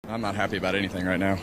I'm not happy about anything right now.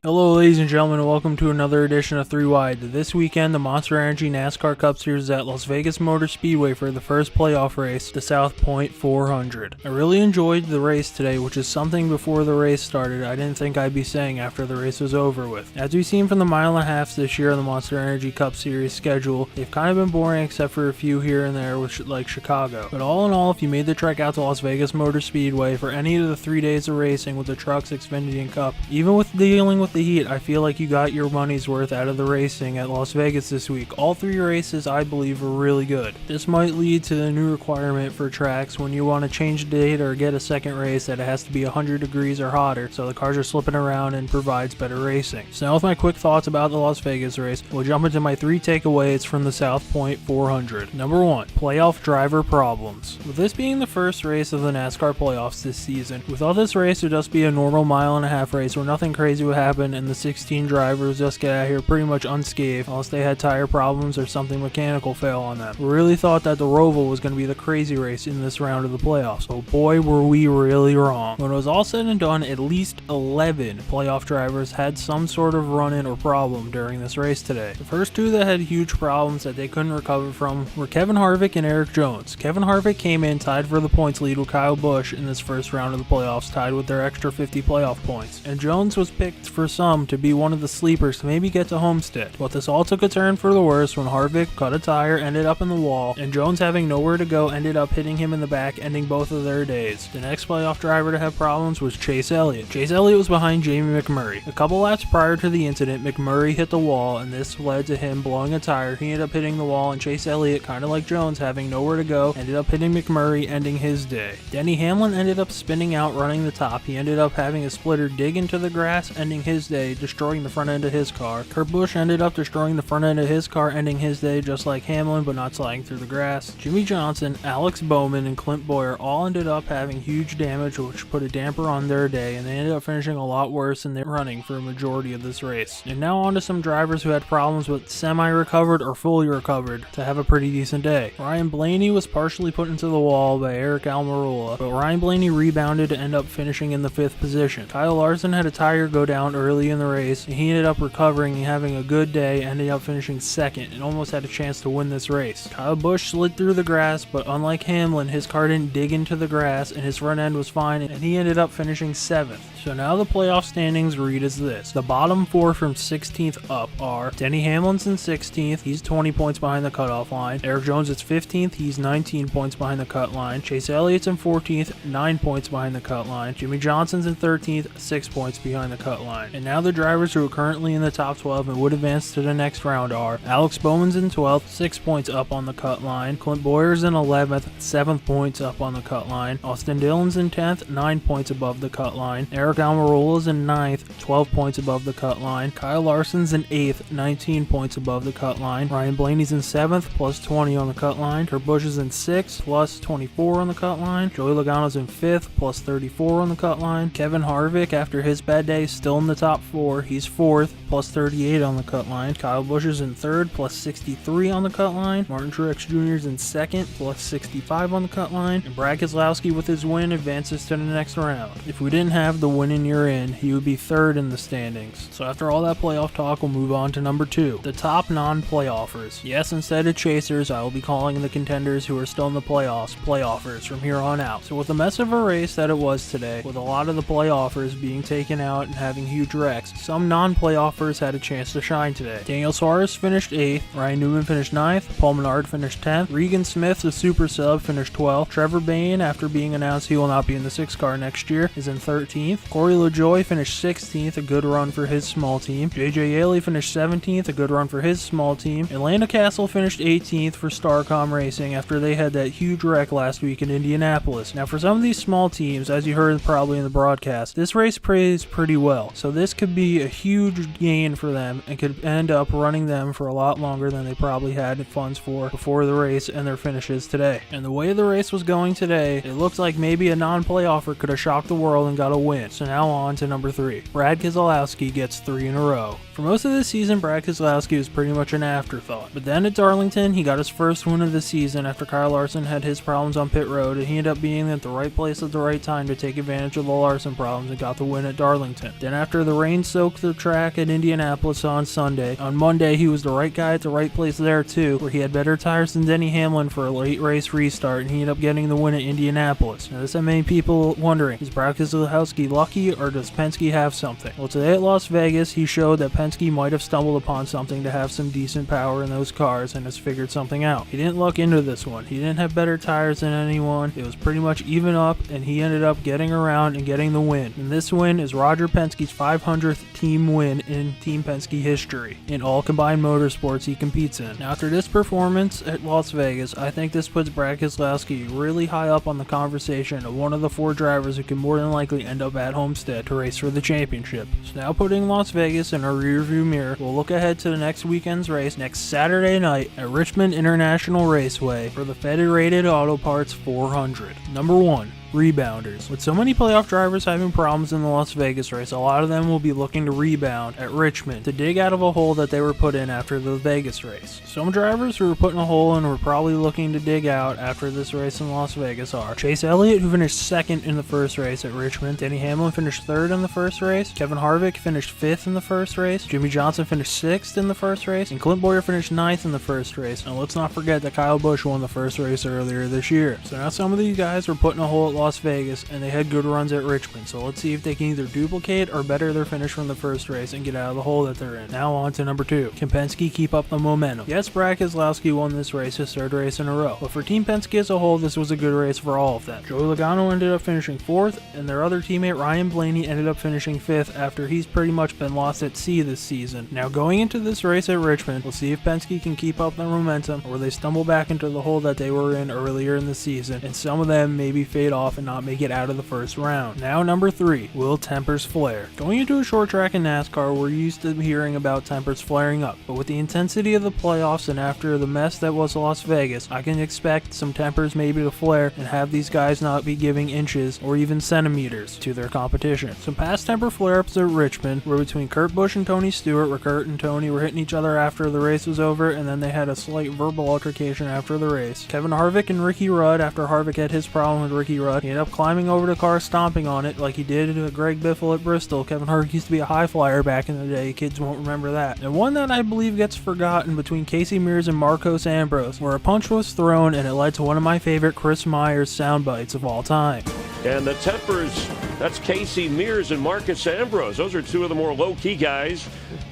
Hello ladies and gentlemen, and welcome to another edition of 3 Wide. This weekend, the Monster Energy NASCAR Cup Series is at Las Vegas Motor Speedway for the first playoff race, the South Point 400. I really enjoyed the race today, which is something before the race started I didn't think I'd be saying after the race was over with. As we've seen from the mile and a half this year on the Monster Energy Cup Series schedule, they've kind of been boring except for a few here and there, like Chicago. But all in all, if you made the trek out to Las Vegas Motor Speedway for any of the 3 days of racing with the Trucks Xfinity and Cup, even with dealing with the heat, I feel like you got your money's worth out of the racing at Las Vegas this week. All 3 races I believe were really good. This might lead to the new requirement for tracks when you want to change the date or get a second race that it has to be 100 degrees or hotter, so the cars are slipping around and provides better racing. So now with my quick thoughts about the Las Vegas race, we'll jump into my 3 takeaways from the South Point 400. Number 1, playoff driver problems. With this being the first race of the NASCAR playoffs this season, we thought this race would just be a normal mile and a half race where nothing crazy would happen and the 16 drivers just get out here pretty much unscathed unless they had tire problems or something mechanical fail on them. We really thought that the Roval was going to be the crazy race in this round of the playoffs. Oh boy, were we really wrong. When it was all said and done, at least 11 playoff drivers had some sort of run-in or problem during this race today. The first 2 that had huge problems that they couldn't recover from were Kevin Harvick and Eric Jones. Kevin Harvick came in tied for the points lead with Kyle Busch in this first round of the playoffs, tied with their extra 50 playoff points. And Jones was picked for some to be one of the sleepers to maybe get to Homestead. But this all took a turn for the worse when Harvick cut a tire, ended up in the wall, and Jones, having nowhere to go, ended up hitting him in the back, ending both of their days. The next playoff driver to have problems was Chase Elliott. Chase Elliott was behind Jamie McMurray. A couple laps prior to the incident, McMurray hit the wall, and this led to him blowing a tire. He ended up hitting the wall, and Chase Elliott, kind of like Jones, having nowhere to go, ended up hitting McMurray, ending his day. Denny Hamlin ended up spinning out running the top. He ended up having a splitter dig into the grass, ending his day, destroying the front end of his car. Kurt Busch ended up destroying the front end of his car, ending his day just like Hamlin, but not sliding through the grass. Jimmy Johnson, Alex Bowman, and Clint Bowyer all ended up having huge damage, which put a damper on their day, and they ended up finishing a lot worse than they were running for a majority of this race. And now on to some drivers who had problems with semi-recovered or fully recovered to have a pretty decent day. Ryan Blaney was partially put into the wall by Eric Almirola, but Ryan Blaney rebounded to end up finishing in the 5th position. Kyle Larson had a tire go down early in the race, and he ended up recovering and having a good day, ending up finishing 2nd and almost had a chance to win this race. Kyle Busch slid through the grass, but unlike Hamlin, his car didn't dig into the grass and his front end was fine, and he ended up finishing 7th. So now the playoff standings read as this. The bottom 4 from 16th up are Denny Hamlin's in 16th, he's 20 points behind the cutoff line. Eric Jones is 15th, he's 19 points behind the cut line. Chase Elliott's in 14th, 9 points behind the cut line. Jimmy Johnson's in 13th, 6 points behind the cut line. And now the drivers who are currently in the top 12 and would advance to the next round are Alex Bowman's in 12th, 6 points up on the cut line. Clint Bowyer's in 11th, 7 points up on the cut line. Austin Dillon's in 10th, 9 points above the cut line. Eric Almirola's in 9th, 12 points above the cut line. Kyle Larson's in 8th, 19 points above the cut line. Ryan Blaney's in 7th, plus 20 on the cut line. Kurt Busch is in 6th, plus 24 on the cut line. Joey Logano's in 5th, plus 34 on the cut line. Kevin Harvick, after his bad day, still in the top 4. He's 4th, plus 38 on the cut line. Kyle Busch is in 3rd, plus 63 on the cut line. Martin Truex Jr. is in 2nd, plus 65 on the cut line. And Brad Keselowski, with his win, advances to the next round. If we didn't have the win in year in, he would be 3rd in the standings. So after all that playoff talk, we'll move on to number 2, the top non-playoffers. Yes, instead of chasers, I will be calling the contenders who are still in the playoffs playoffers from here on out. So with the mess of a race that it was today, with a lot of the playoffers being taken out and having huge wrecks, some non-playoffers had a chance to shine today. Daniel Suarez finished 8th, Ryan Newman finished 9th, Paul Menard finished 10th, Regan Smith, the super sub, finished 12th, Trevor Bayne, after being announced he will not be in the 6 car next year, is in 13th, Corey LaJoie finished 16th, a good run for his small team, JJ Yeley finished 17th, a good run for his small team, Atlanta Castle finished 18th for Starcom Racing after they had that huge wreck last week in Indianapolis. Now for some of these small teams, as you heard probably in the broadcast, this race plays pretty well. So this could be a huge gain for them and could end up running them for a lot longer than they probably had funds for before the race and their finishes today. And the way the race was going today, it looked like maybe a non-playoffer could have shocked the world and got a win. So now on to number 3. Brad Keselowski gets 3 in a row. For most of this season, Brad Keselowski was pretty much an afterthought. But then at Darlington, he got his first win of the season after Kyle Larson had his problems on pit road, and he ended up being at the right place at the right time to take advantage of the Larson problems and got the win at Darlington. Then after the rain soaked the track at Indianapolis on Sunday, on Monday he was the right guy at the right place there too, where he had better tires than Denny Hamlin for a late race restart, and he ended up getting the win at Indianapolis. Now this had many people wondering, is Brad Keselowski lucky or does Penske have something? Well, today at Las Vegas he showed that Penske might have stumbled upon something to have some decent power in those cars and has figured something out. He didn't luck into this one. He didn't have better tires than anyone. It was pretty much even up, and he ended up getting around and getting the win. And this win is Roger Penske's 500th team win in Team Penske history in all combined motorsports he competes in. Now after this performance at Las Vegas, I think this puts Brad Keselowski really high up on the conversation of one of the 4 drivers who can more than likely end up at Homestead to race for the championship. So now putting Las Vegas in our rearview mirror, we'll look ahead to the next weekend's race next Saturday night at Richmond International Raceway for the Federated Auto Parts 400. Number 1. Rebounders. With so many playoff drivers having problems in the Las Vegas race, a lot of them will be looking to rebound at Richmond to dig out of a hole that they were put in after the Vegas race. Some drivers who were put in a hole and were probably looking to dig out after this race in Las Vegas are Chase Elliott, who finished 2nd in the first race at Richmond. Denny Hamlin finished 3rd in the first race. Kevin Harvick finished 5th in the first race. Jimmy Johnson finished 6th in the first race. And Clint Bowyer finished 9th in the first race. And let's not forget that Kyle Busch won the first race earlier this year. So now some of these guys were put in a hole at Las Vegas and they had good runs at Richmond, so let's see if they can either duplicate or better their finish from the first race and get out of the hole that they're in. Now on to number 2. Can Penske keep up the momentum? Yes, Brad Keselowski won this race, his 3rd race in a row, but for Team Penske as a whole, this was a good race for all of them. Joey Logano ended up finishing 4th, and their other teammate Ryan Blaney ended up finishing 5th after he's pretty much been lost at sea this season. Now going into this race at Richmond, we'll see if Penske can keep up their momentum or they stumble back into the hole that they were in earlier in the season, and some of them maybe fade off and not make it out of the first round. Now number 3, will tempers flare? Going into a short track in NASCAR, we're used to hearing about tempers flaring up, but with the intensity of the playoffs and after the mess that was Las Vegas, I can expect some tempers maybe to flare and have these guys not be giving inches or even centimeters to their competition. Some past temper flare-ups at Richmond were between Kurt Busch and Tony Stewart, where Kurt and Tony were hitting each other after the race was over, and then they had a slight verbal altercation after the race. Kevin Harvick and Ricky Rudd, after Harvick had his problem with Ricky Rudd, he ended up climbing over the car, stomping on it like he did to Greg Biffle at Bristol. Kevin Harvick used to be a high flyer back in the day. Kids won't remember that. And one that I believe gets forgotten between Casey Mears and Marcos Ambrose, where a punch was thrown and it led to one of my favorite Chris Myers sound bites of all time. And the tempers, that's Casey Mears and Marcus Ambrose. Those are 2 of the more low-key guys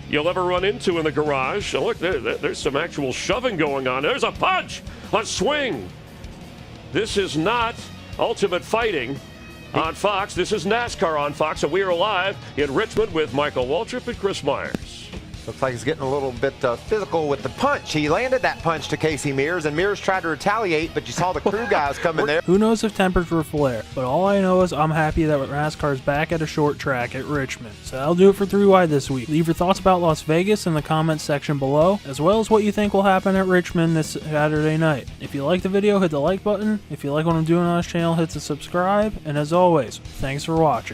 you'll ever run into in the garage. Oh, look, there's some actual shoving going on. There's a punch, a swing. This is not Ultimate Fighting on Fox. This is NASCAR on Fox, and we are live in Richmond with Michael Waltrip and Chris Myers. Looks like he's getting a little bit physical with the punch. He landed that punch to Casey Mears, and Mears tried to retaliate, but you saw the crew guys coming there. Who knows if tempers will flare, but all I know is I'm happy that NASCAR's back at a short track at Richmond. So that'll do it for 3 Wide this week. Leave your thoughts about Las Vegas in the comments section below, as well as what you think will happen at Richmond this Saturday night. If you like the video, hit the like button. If you like what I'm doing on this channel, hit the subscribe. And as always, thanks for watching.